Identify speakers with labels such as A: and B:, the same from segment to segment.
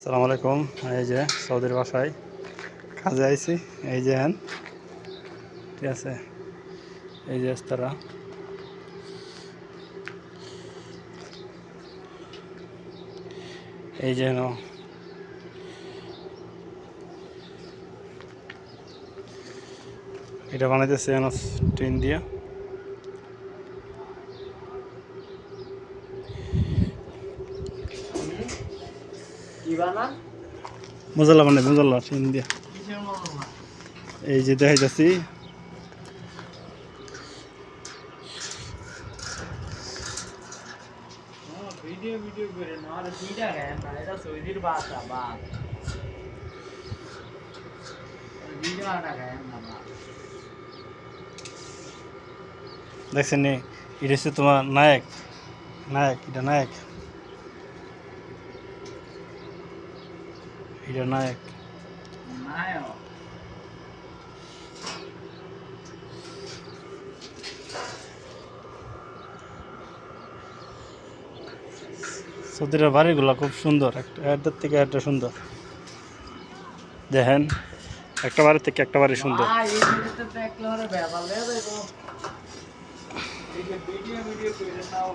A: আসসালামু আলাইকুম। এই যে সৌদির বাসায় কাজে আইছি। এই যে ঠিক আছে, এই যে তারা এই যে এটা বানাইতেছে টিন দিয়া। মজলা বানাই মজলা টিন দিয়া। এই যে দেখাইতেছি
B: ভিডিও করে না আর ভিডিও না এটা সৌদির ভাষা বাদ ভিডিও না গায় না বাদ
A: দেখছেন নি, এটা হচ্ছে তোমার নায়ক নায়ক এটা নায়ক এটা নায়ক।
B: নায়ক
A: সৌদির বাড়িগুলো খুব সুন্দর, একটার থেকে একটা সুন্দর। দেখেন একটা বাড়ি থেকে একটা বাড়ি সুন্দর।
B: ভিডিও করে নাও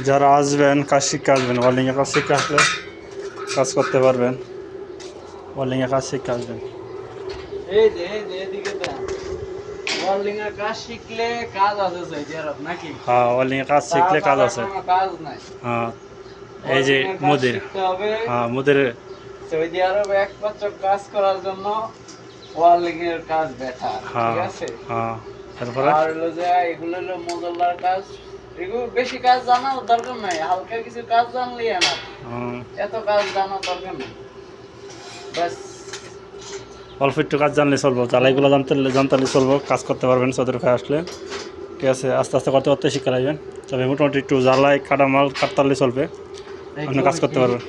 A: যারা আসবেন কাজ শিখে আসবেন, ওয়ার্ল্ডিংয়ে কাজ শিখে আসলে কাজ করতে পারবেন। ওয়ার্ল্ডিংয়ে কাজ শিখে আসবেন।
B: এই যে এদিকে দেন ওয়ার্ল্ডিং এর কাজ শিখলে কাজ আছে সৌদি আরব নাকি?
A: হ্যাঁ, ওয়ার্ল্ডিংয়ে কাজ শিখলে কাজ আছে।
B: কাজ নাই।
A: হ্যাঁ, এই যে মুদির, হ্যাঁ মুদির
B: সৌদি আরবে একমাত্র কাজ করার জন্য ওয়ার্ল্ডিং এর কাজ বেটার, ঠিক আছে?
A: হ্যাঁ, তারপরে
B: আর হলো যে এগুলো হলো মজল্লার কাজ, এগুলো বেশি কাজ জানার দরকার নাই, হালকা কিছু কাজ জানলেই না, এত কাজ জানার দরকার নেই, বাস
A: অল্প একটু কাজ জানলে চলবো, জ্বালাইগুলো জানতে চলবো, কাজ করতে পারবেন সৌদির কাজ আসলে। ঠিক আছে, আস্তে আস্তে করতে করতে শিখে আসবেন। তবে মোটামুটি একটু জ্বালাই কাটামাল কাটতে চলবে, আপনি কাজ করতে পারবেন।